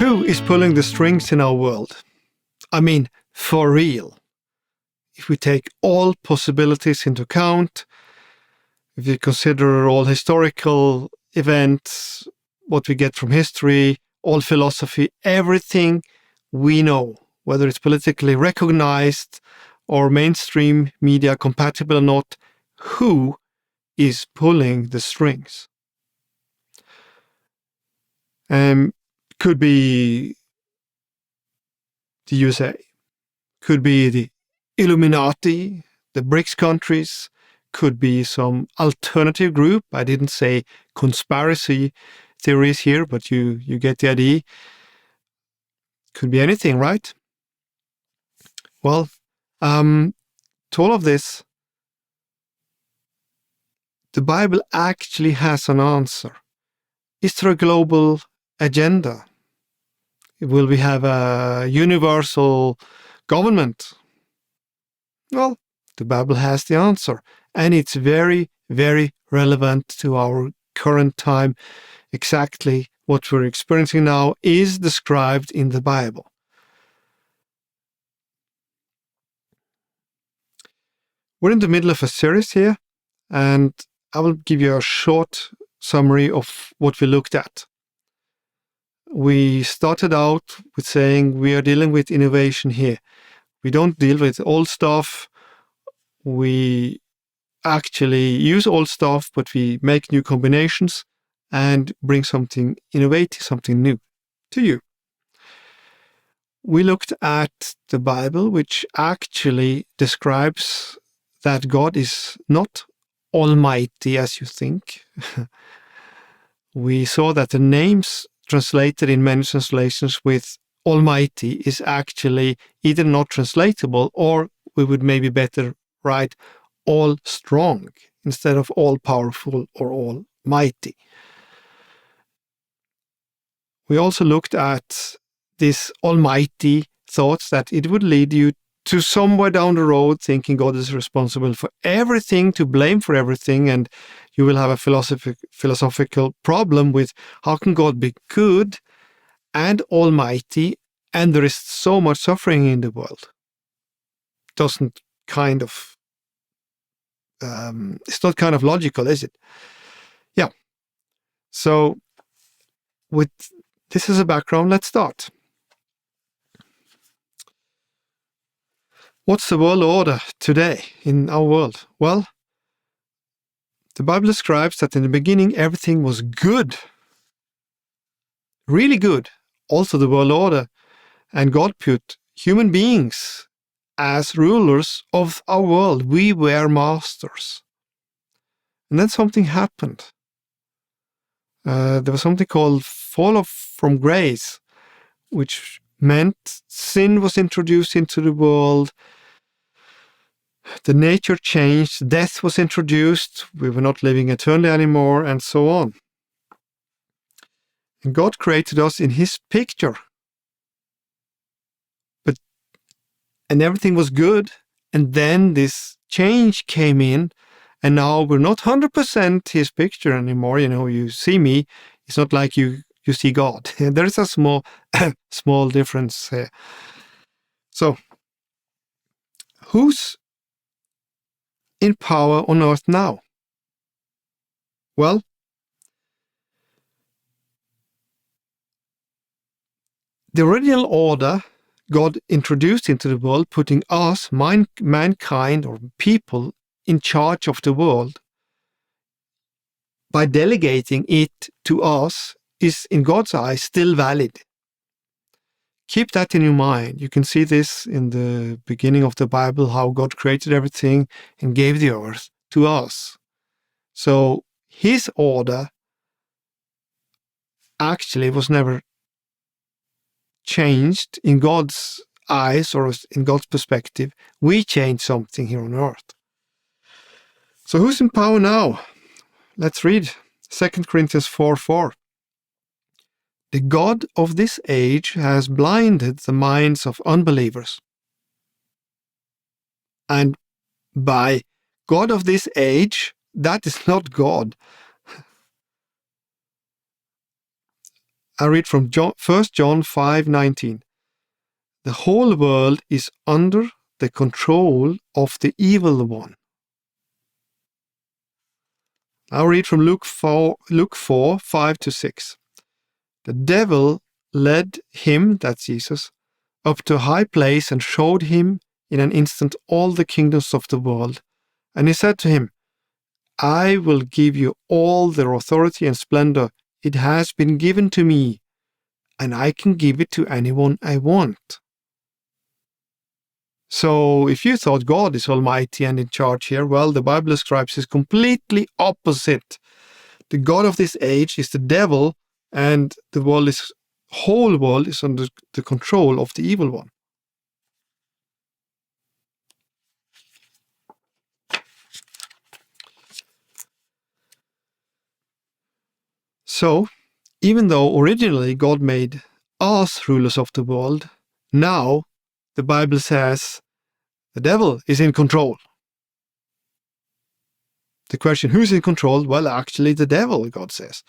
Who is pulling the strings in our world? I mean, for real. If we take all possibilities into account, if you consider all historical events, what we get from history, all philosophy, everything we know, whether it's politically recognized or mainstream media compatible or not, who is pulling the strings? Could be the USA, could be the Illuminati, the BRICS countries, could be some alternative group. I didn't say conspiracy theories here, but you get the idea. Could be anything, right? Well, to all of this, the Bible actually has an answer. Is there a global agenda? Will we have a universal government? Well, the Bible has the answer, and it's very, very relevant to our current time. Exactly what we're experiencing now is described in the Bible. We're in the middle of a series here, and I will give you a short summary of what we looked at. We started out with saying we are dealing with innovation here. We don't deal with old stuff. We actually use old stuff, but we make new combinations and bring something innovative, something new to you. We looked at the Bible, which actually describes that God is not almighty as you think. We saw that the names translated in many translations with almighty is actually either not translatable, or we would maybe better write all strong instead of all powerful or almighty. We also looked at this almighty thoughts that it would lead you to somewhere down the road thinking God is responsible for everything, to blame for everything, and you will have a philosophical problem with how can God be good and almighty and there is so much suffering in the world. Doesn't kind of it's not kind of logical, is it? Yeah. So with this as a background, let's start. What's the world order today in our world? Well, the Bible describes that in the beginning everything was good. Really good. Also the world order. And God put human beings as rulers of our world. We were masters. And then something happened. There was something called fall from grace, which meant sin was introduced into the world. The nature changed, death was introduced, we were not living eternally anymore, and so on. And God created us in His picture. And everything was good, and then this change came in, and now we're not 100% His picture anymore. You know, you see me, it's not like you see God. There is a small difference here. So, who's in power on earth now? Well, the original order God introduced into the world, putting us, mankind or people, in charge of the world by delegating it to us, is in God's eyes still valid. Keep that in your mind. You can see this in the beginning of the Bible, how God created everything and gave the earth to us. So His order actually was never changed in God's eyes or in God's perspective. We changed something here on earth. So who's in power now? Let's read 2 Corinthians 4:4. The God of this age has blinded the minds of unbelievers. And by God of this age, that is not God. I read from 1 John 5:19. The whole world is under the control of the evil one. I'll read from Luke 4, 5-6. The devil led him, that's Jesus, up to a high place and showed him in an instant all the kingdoms of the world. And he said to him, I will give you all their authority and splendor. It has been given to me, and I can give it to anyone I want. So if you thought God is almighty and in charge here, well, the Bible describes his completely opposite. The God of this age is the devil, and the whole world is under the control of the evil one. So, even though originally God made us rulers of the world, now the Bible says the devil is in control. The question, who's in control? Well, actually the devil, God says.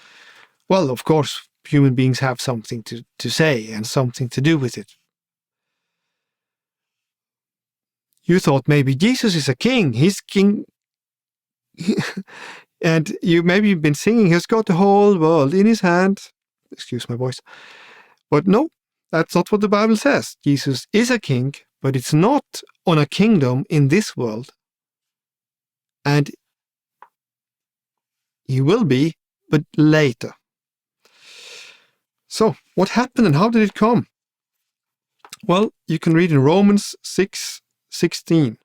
Well, of course, human beings have something to say and something to do with it. You thought maybe Jesus is a king. He's king. And you've been singing, he's got the whole world in his hand. Excuse my voice. But no, that's not what the Bible says. Jesus is a king, but it's not on a kingdom in this world. And he will be, but later. So, what happened and how did it come? Well, you can read in Romans 6:16.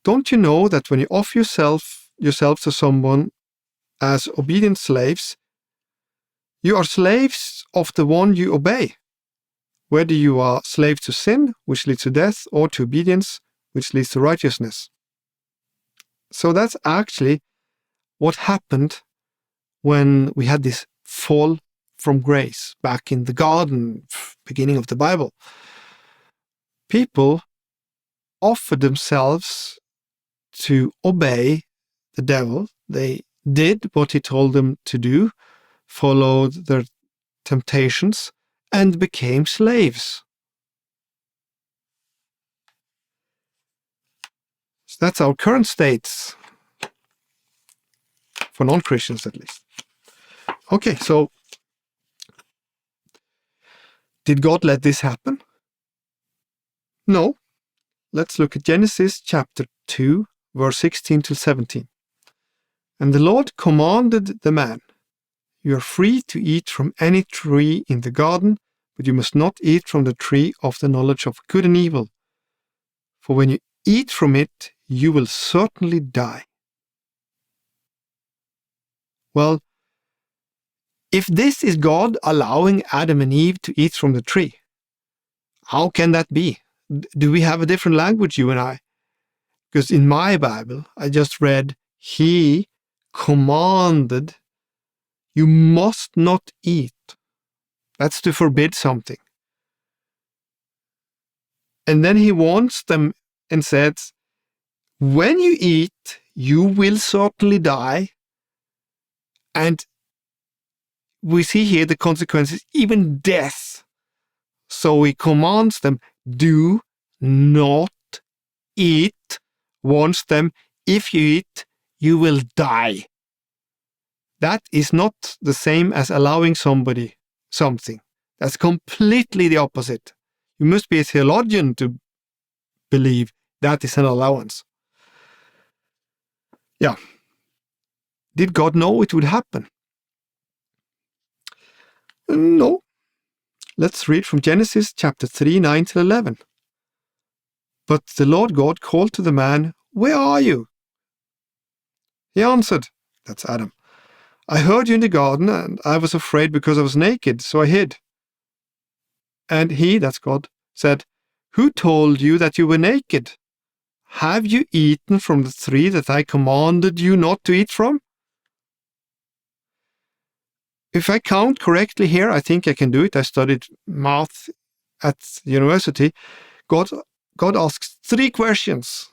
Don't you know that when you offer yourself to someone as obedient slaves, you are slaves of the one you obey, whether you are slave to sin, which leads to death, or to obedience, which leads to righteousness. So that's actually what happened when we had this fall from grace back in the garden, beginning of the Bible. People offered themselves to obey the devil. They did what he told them to do, followed their temptations, and became slaves. So that's our current state, for non-Christians at least. Okay, so did God let this happen? No. Let's look at Genesis chapter 2, verse 16-17. And the Lord commanded the man, you are free to eat from any tree in the garden, but you must not eat from the tree of the knowledge of good and evil. For when you eat from it, you will certainly die. Well, if this is God allowing Adam and Eve to eat from the tree, how can that be? Do we have a different language, you and I? Because in my Bible, I just read, he commanded, you must not eat. That's to forbid something. And then he warns them and says, when you eat, you will certainly die. And we see here the consequences, even death. So he commands them, do not eat, warns them, if you eat, you will die. That is not the same as allowing somebody something. That's completely the opposite. You must be a theologian to believe that is an allowance. Yeah. Did God know it would happen? No. Let's read from Genesis chapter 3, 9-11. But the Lord God called to the man, where are you? He answered, that's Adam, I heard you in the garden, and I was afraid because I was naked, so I hid. And he, that's God, said, who told you that you were naked? Have you eaten from the tree that I commanded you not to eat from? If I count correctly here, I think I can do it. I studied math at university. God asks 3 questions.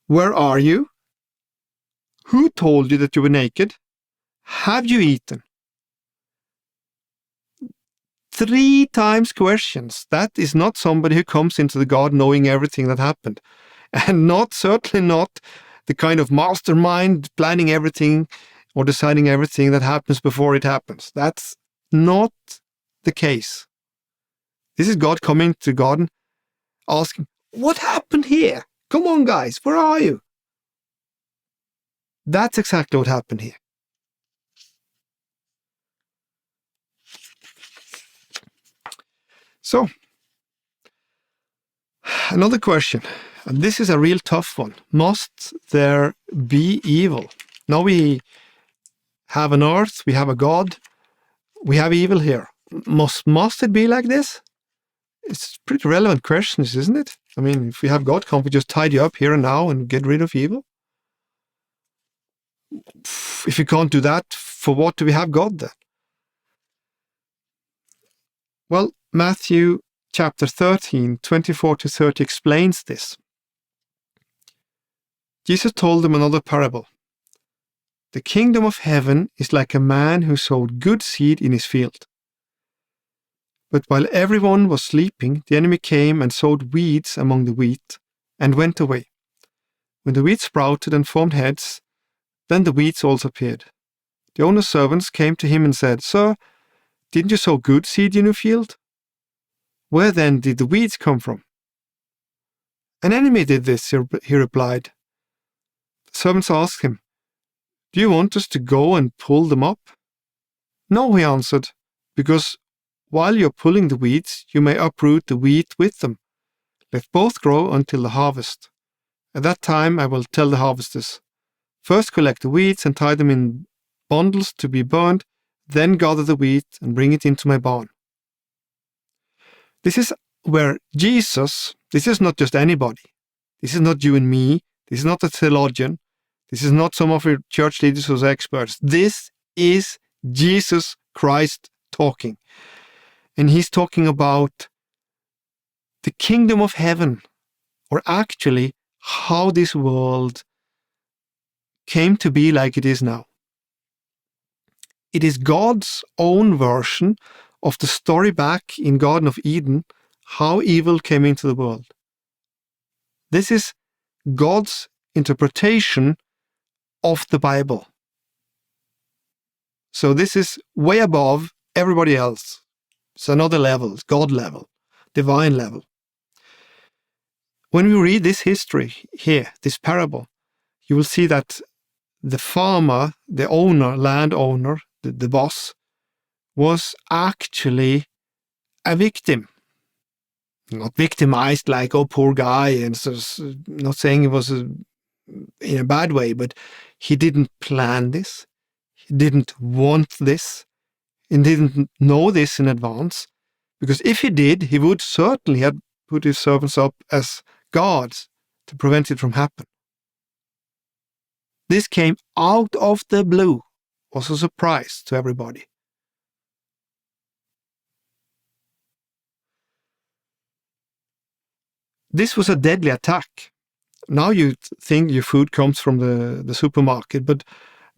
Where are you? Who told you that you were naked? Have you eaten? 3 times questions. That is not somebody who comes into the garden knowing everything that happened. And certainly not the kind of mastermind planning everything or deciding everything that happens before it happens. That's not the case. This is God coming to the garden, asking, what happened here? Come on, guys, where are you? That's exactly what happened here. So, another question, and this is a real tough one. Must there be evil? Now we have an earth, we have a God, we have evil here. Must it be like this? It's pretty relevant questions, isn't it? I mean, if we have God, can't we just tidy up here and now and get rid of evil? If we can't do that, for what do we have God then? Well, Matthew chapter 13, 24-30 explains this. Jesus told them another parable. The kingdom of heaven is like a man who sowed good seed in his field. But while everyone was sleeping, the enemy came and sowed weeds among the wheat and went away. When the wheat sprouted and formed heads, then the weeds also appeared. The owner's servants came to him and said, Sir, didn't you sow good seed in your field? Where then did the weeds come from? An enemy did this, he replied. The servants asked him, Do you want us to go and pull them up? No, he answered, because while you're pulling the weeds, you may uproot the wheat with them. Let both grow until the harvest. At that time I will tell the harvesters, First collect the weeds and tie them in bundles to be burned, then gather the wheat and bring it into my barn. This is where Jesus, this is not just anybody. This is not you and me. This is not a theologian. This is not some of your church leaders who are experts. This is Jesus Christ talking. And he's talking about the kingdom of heaven, or actually how this world came to be like it is now. It is God's own version of the story back in Garden of Eden, how evil came into the world. This is God's interpretation of the Bible. So this is way above everybody else. It's another level, God level, divine level. When we read this history here, this parable, you will see that the farmer, the owner, landowner, the boss, was actually a victim. Not victimized like, oh, poor guy, and so, not saying it was in a bad way, but he didn't plan this. He didn't want this. He didn't know this in advance. Because if he did, he would certainly have put his servants up as guards to prevent it from happening. This came out of the blue, was a surprise to everybody. This was a deadly attack. Now you think your food comes from the supermarket, but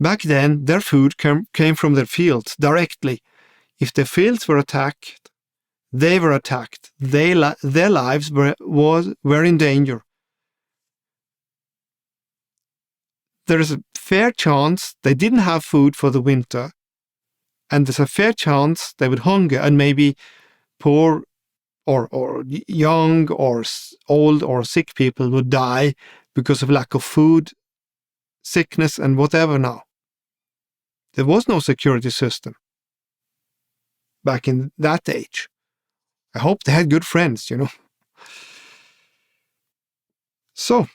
back then their food came from their fields directly. If their fields were attacked, they were attacked. Their lives were in danger. There is a fair chance they didn't have food for the winter, and there's a fair chance they would hunger and maybe poor or young or old or sick people would die because of lack of food, sickness, and whatever now. There was no security system back in that age. I hope they had good friends, you know. So,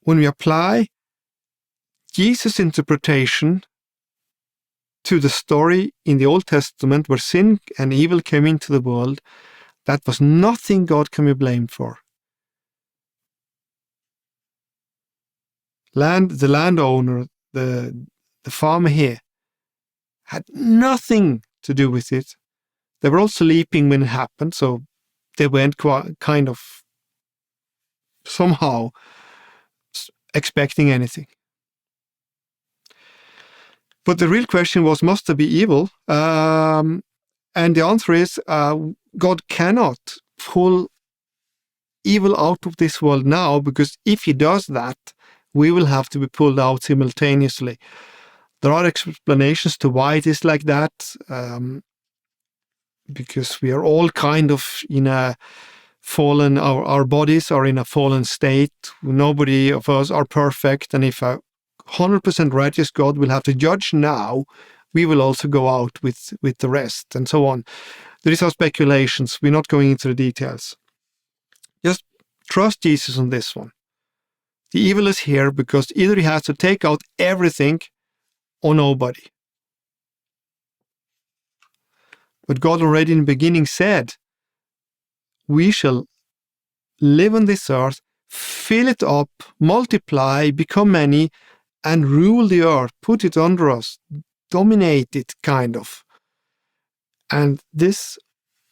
when we apply Jesus' interpretation to the story in the Old Testament where sin and evil came into the world, that was nothing God can be blamed for. The landowner, the farmer here, had nothing to do with it. They were all sleeping when it happened, so they weren't kind of somehow expecting anything. But the real question was, must there be evil? And the answer is, God cannot pull evil out of this world now, because if he does that, we will have to be pulled out simultaneously. There are explanations to why it is like that, because we are all kind of in a fallen, our bodies are in a fallen state. Nobody of us are perfect, and if a 100% righteous God will have to judge now, we will also go out with the rest, and so on. There is our speculations. We're not going into the details. Just trust Jesus on this one. The evil is here because either he has to take out everything or nobody. But God already in the beginning said, we shall live on this earth, fill it up, multiply, become many, and rule the earth, put it under us, dominate it, kind of. And this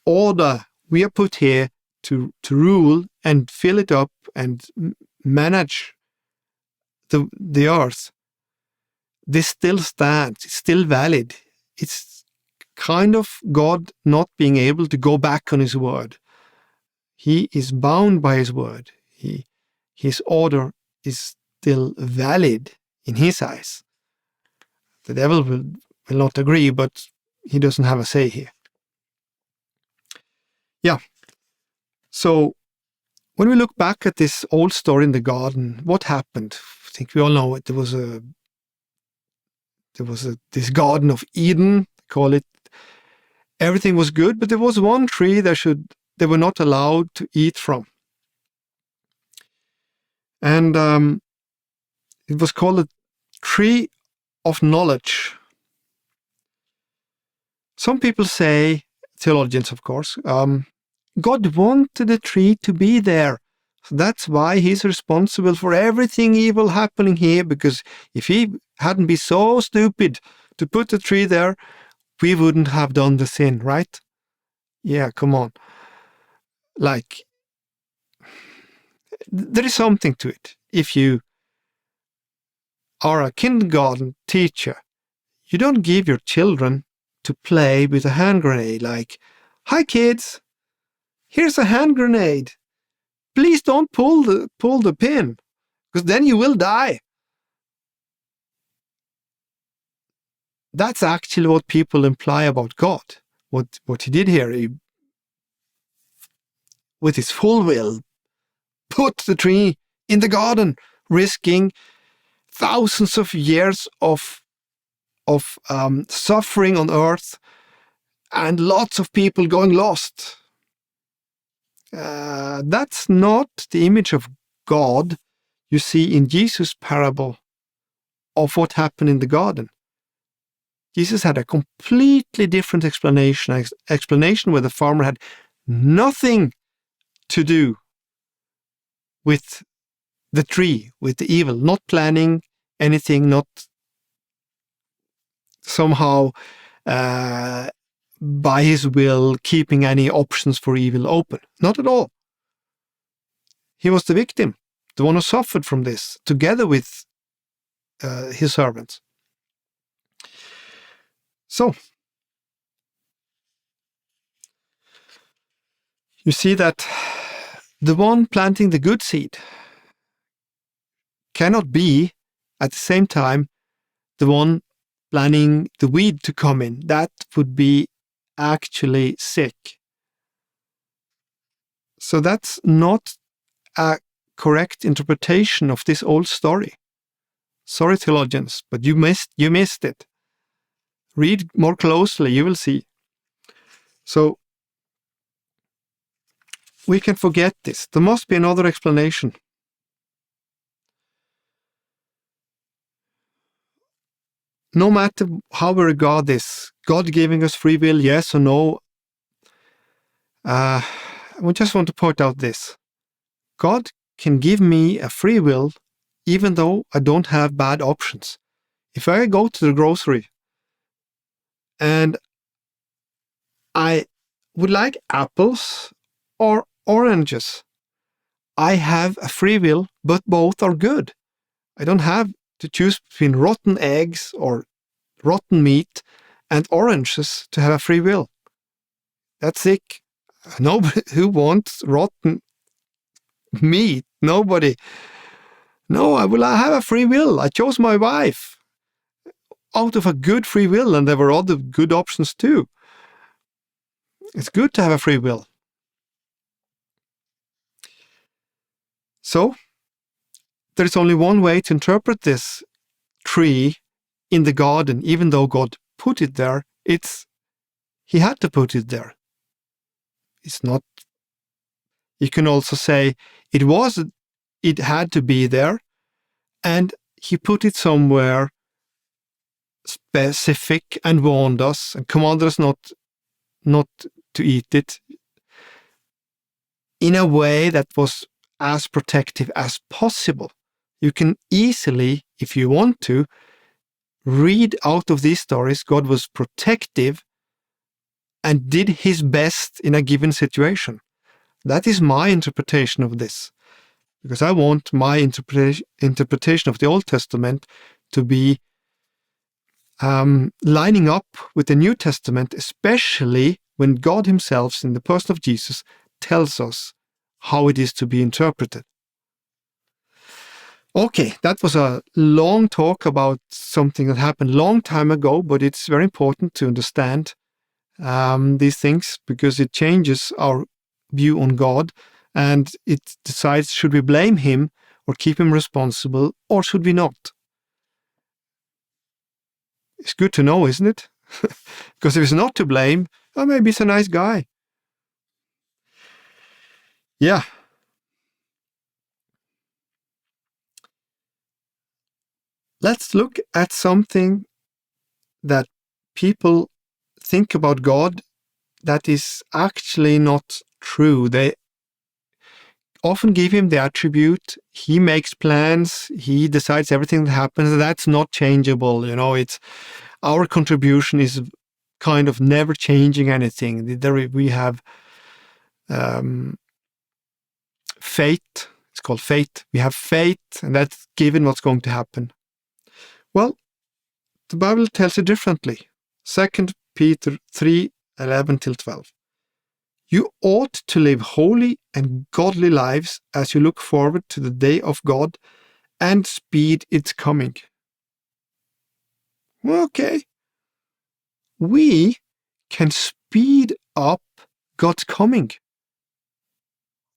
order we are put here to rule and fill it up and manage the earth, this still stands, it's still valid. It's kind of God not being able to go back on his word. He is bound by his word. His order is still valid in his eyes. The devil will not agree, but he doesn't have a say here. Yeah. So when we look back at this old story in the garden, what happened? I think we all know it. There was this Garden of Eden, call it. Everything was good, but there was one tree they were not allowed to eat from. And it was called the tree of knowledge. Some people say, theologians of course, God wanted the tree to be there. So that's why he's responsible for everything evil happening here, because if he hadn't been so stupid to put the tree there, we wouldn't have done the sin, right? Yeah, come on. Like, there is something to it. If you are a kindergarten teacher, you don't give your children to play with a hand grenade like, hi kids, here's a hand grenade. Please don't pull the pin, because then you will die. That's actually what people imply about God. What he did here, he, with his full will, put the tree in the garden, risking thousands of years of suffering on earth and lots of people going lost. That's not the image of God you see in Jesus' parable of what happened in the garden. Jesus had a completely different explanation where the farmer had nothing to do with the tree, with the evil, not planning anything, not somehow by his will keeping any options for evil open. Not at all. He was the victim, the one who suffered from this, together with his servants. So, you see that the one planting the good seed cannot be, at the same time, the one planting the weed to come in. That would be actually sick. So that's not a correct interpretation of this old story. Sorry, theologians, but you missed it. Read more closely, you will see. So we can forget this. There must be another explanation. No matter how we regard this, God giving us free will, yes or no, we just want to point out this. God can give me a free will even though I don't have bad options. If I go to the grocery and I would like apples or oranges, I have a free will, but both are good. I don't have to choose between rotten eggs or rotten meat and oranges to have a free will. That's sick. Nobody who wants rotten meat. Nobody. No, I have a free will. I chose my wife out of a good free will, and there were other good options too. It's good to have a free will. So, there is only one way to interpret this tree in the garden, even though God put it there. He had to put it there. It's not. You can also say it had to be there, and he put it somewhere specific and warned us and commanded us not to eat it in a way that was as protective as possible. You can easily, if you want to, read out of these stories God was protective and did his best in a given situation. That is my interpretation of this, because I want my interpretation of the Old Testament to be lining up with the New Testament, especially when God himself, in the person of Jesus, tells us how it is to be interpreted. Okay, that was a long talk about something that happened a long time ago, but it's very important to understand these things, because it changes our view on God, and it decides, should we blame him or keep him responsible, or should we not? It's good to know, isn't it? Because if he's not to blame, oh, maybe he's a nice guy. Yeah. Let's look at something that people think about God that is actually not true. They often give him the attribute, he makes plans, he decides everything that happens. That's not changeable. It's our contribution is kind of never changing anything. We have fate. It's called fate. We have fate, and that's given what's going to happen. Well, the Bible tells it differently. 2 Peter 3:11-12. You ought to live holy and godly lives as you look forward to the day of God and speed its coming. Okay. We can speed up God's coming.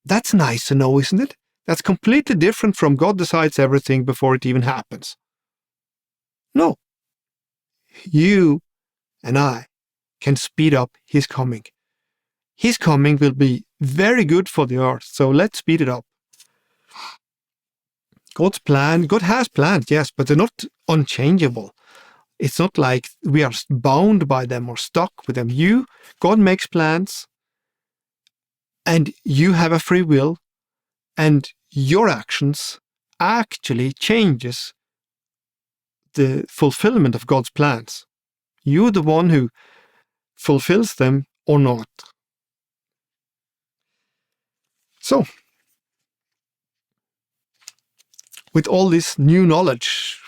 That's nice to know, isn't it? That's completely different from God decides everything before it even happens. No. You and I can speed up his coming. His coming will be very good for the earth, so let's speed it up. God has plans, yes, but they're not unchangeable. It's not like we are bound by them or stuck with them. God makes plans, and you have a free will, and your actions actually changes the fulfillment of God's plans. You're the one who fulfills them or not. So, with all this new knowledge,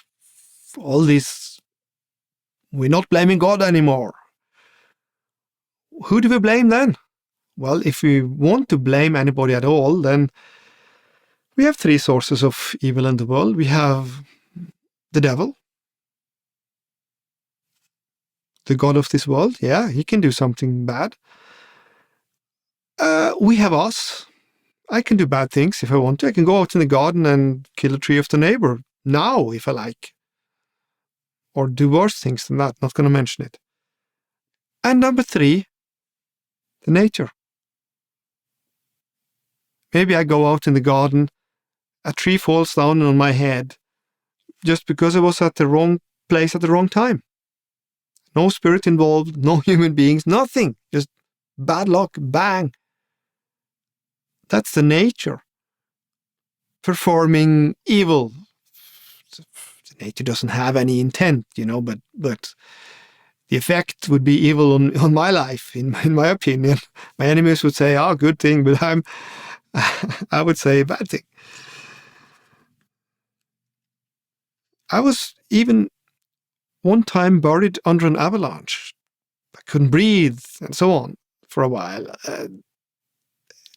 we're not blaming God anymore. Who do we blame then? Well, if we want to blame anybody at all, then we have three sources of evil in the world. We have the devil, the god of this world. Yeah, he can do something bad. We have us. I can do bad things if I want to. I can go out in the garden and kill a tree of the neighbor now if I like. Or do worse things than that. Not going to mention it. And number three, the nature. Maybe I go out in the garden, a tree falls down on my head just because I was at the wrong place at the wrong time. No spirit involved, no human beings, nothing. Just bad luck, bang. That's the nature performing evil. The nature doesn't have any intent, but the effect would be evil on my life, in my opinion. My enemies would say, good thing, but I would say bad thing. I was even one time buried under an avalanche. I couldn't breathe, and so on for a while.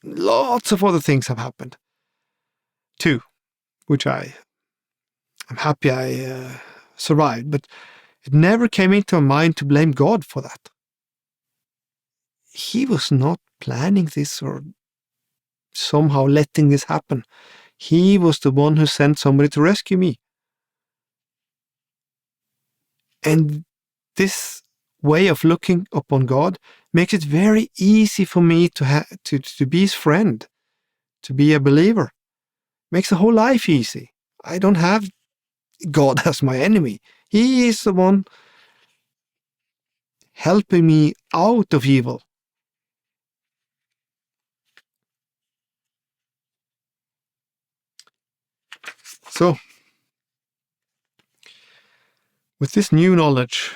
Lots of other things have happened too, which I'm happy I survived, but it never came into my mind to blame God for that. He was not planning this or somehow letting this happen. He was the one who sent somebody to rescue me. And this way of looking upon God makes it very easy for me to be his friend, to be a believer. Makes the whole life easy. I don't have God as my enemy. He is the one helping me out of evil. So, with this new knowledge,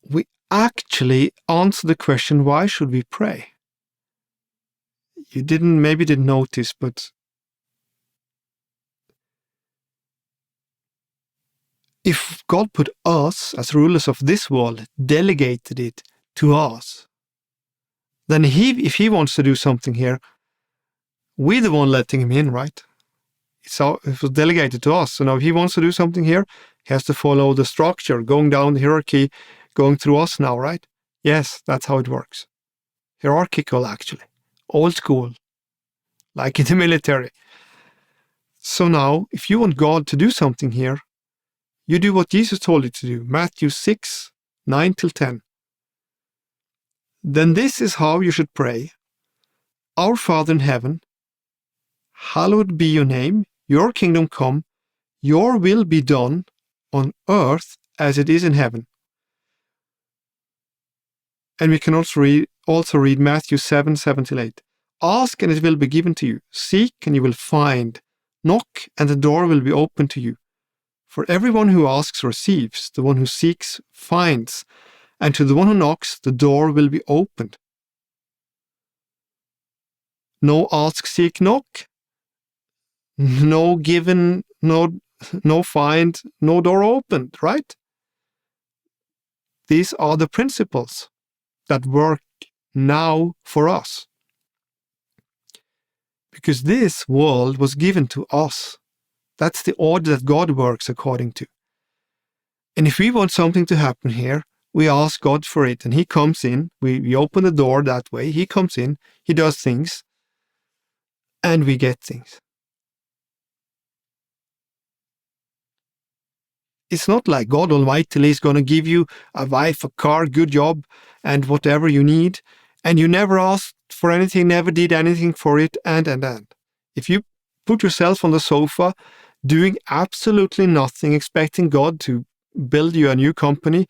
we actually answer the question, why should we pray? You maybe didn't notice, but if God put us as rulers of this world, delegated it to us, then if he wants to do something here, we're the one letting him in, right? It was delegated to us. So now if he wants to do something here, he has to follow the structure, going down the hierarchy, going through us now, right? Yes, that's how it works. Hierarchical, actually. Old school. Like in the military. So now, if you want God to do something here, you do what Jesus told you to do. Matthew 6, 9 till 10. Then this is how you should pray. Our Father in heaven, hallowed be your name, your kingdom come, your will be done on earth as it is in heaven. And we can also read Matthew 7, 7 till 8. Ask and it will be given to you. Seek and you will find. Knock and the door will be opened to you. For everyone who asks receives, the one who seeks finds, and to the one who knocks the door will be opened. No ask, seek, knock. No given, no find, no door opened, right? These are the principles that work now for us. Because this world was given to us. That's the order that God works according to. And if we want something to happen here, we ask God for it, and he comes in. We open the door that way. He comes in, he does things, and we get things. It's not like God Almighty is going to give you a wife, a car, good job, and whatever you need, and you never asked for anything, never did anything for it, and. If you put yourself on the sofa, doing absolutely nothing, expecting God to build you a new company,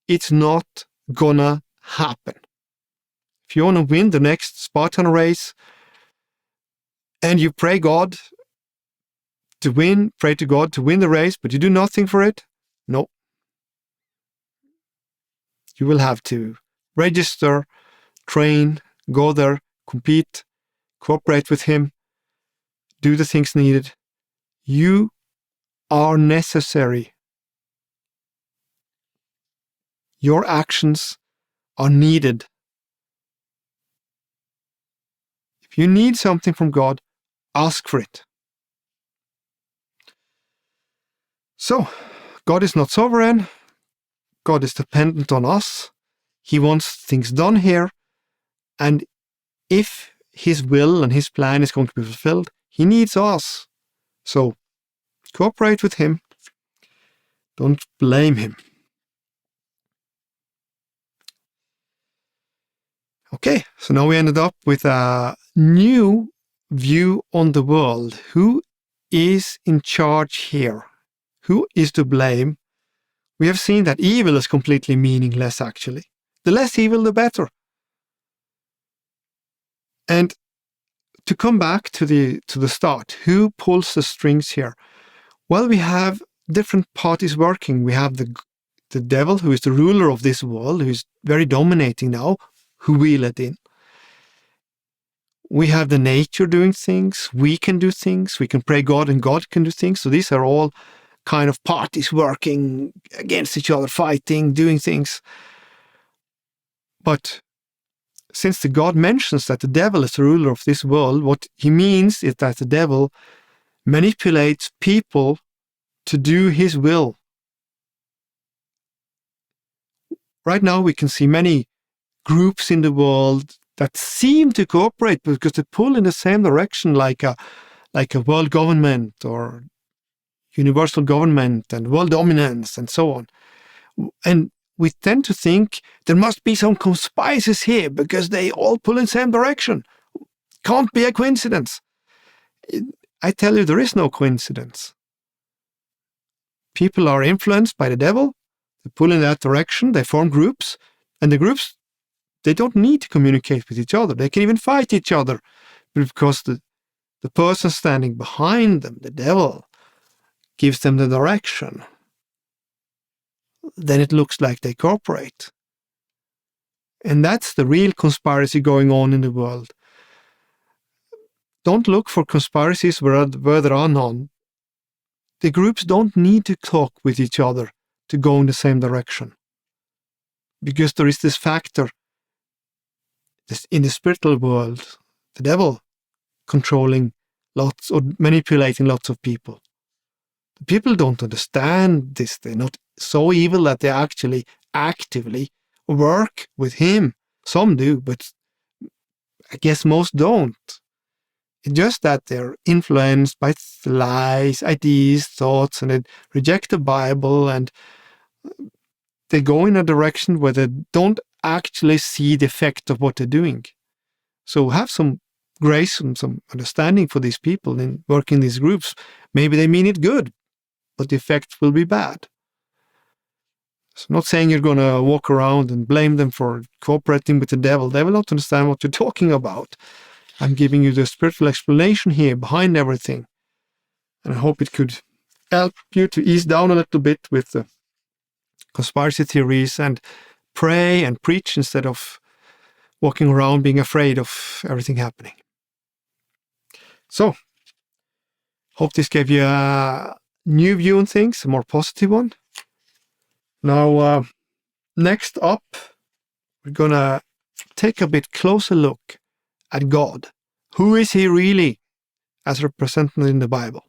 it's not gonna happen. If you want to win the next Spartan race, and you pray God to win, pray to God to win the race, but you do nothing for it, no. You will have to register, train, go there, compete, cooperate with him, do the things needed. You are necessary. Your actions are needed. If you need something from God, ask for it. So, God is not sovereign. God is dependent on us. He wants things done here. And if his will and his plan is going to be fulfilled, he needs us. So, cooperate with him. Don't blame him. Okay, so now we ended up with a new view on the world. Who is in charge here? Who is to blame? We have seen that evil is completely meaningless, actually. The less evil, the better. And to come back to the start, who pulls the strings here? Well, we have different parties working. We have the devil, who is the ruler of this world, who is very dominating now, who we let in. We have the nature doing things. We can do things. We can pray God and God can do things. So these are all kind of parties working against each other, fighting, doing things. But since the God mentions that the devil is the ruler of this world, what he means is that the devil manipulates people to do his will. Right now we can see many groups in the world that seem to cooperate because they pull in the same direction, like a world government or universal government and world dominance and so on. And we tend to think there must be some conspiracies here because they all pull in the same direction. Can't be a coincidence. I tell you, there is no coincidence. People are influenced by the devil. They pull in that direction. They form groups. And the groups, they don't need to communicate with each other. They can even fight each other because the person standing behind them, the devil, gives them the direction. Then it looks like they cooperate. And that's the real conspiracy going on in the world. Don't look for conspiracies where there are none. The groups don't need to talk with each other to go in the same direction. Because there is this factor in the spiritual world, the devil controlling lots or manipulating lots of people. The people don't understand this. They're not so evil that they actually actively work with him. Some do, but I guess most don't. It's just that they're influenced by lies, ideas, thoughts, and they reject the Bible, and they go in a direction where they don't actually see the effect of what they're doing. So have some grace and some understanding for these people in working these groups. Maybe they mean it good, but the effect will be bad. So I'm not saying you're going to walk around and blame them for cooperating with the devil. They will not understand what you're talking about. I'm giving you the spiritual explanation here behind everything. And I hope it could help you to ease down a little bit with the conspiracy theories and pray and preach instead of walking around being afraid of everything happening. So, hope this gave you a new view on things, a more positive one. Now, next up, we're going to take a bit closer look at God. Who is he really as represented in the Bible?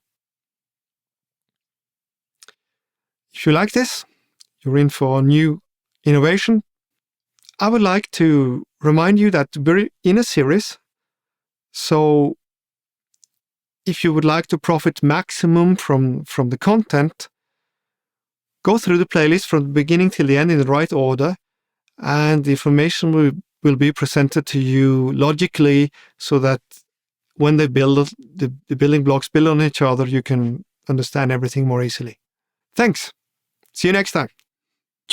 If you like this, you're in for a new innovation. I would like to remind you that we're in a series. So if you would like to profit maximum from the content, go through the playlist from the beginning till the end in the right order, and the information will be presented to you logically so that when they build the building blocks build on each other, you can understand everything more easily. Thanks. See you next time.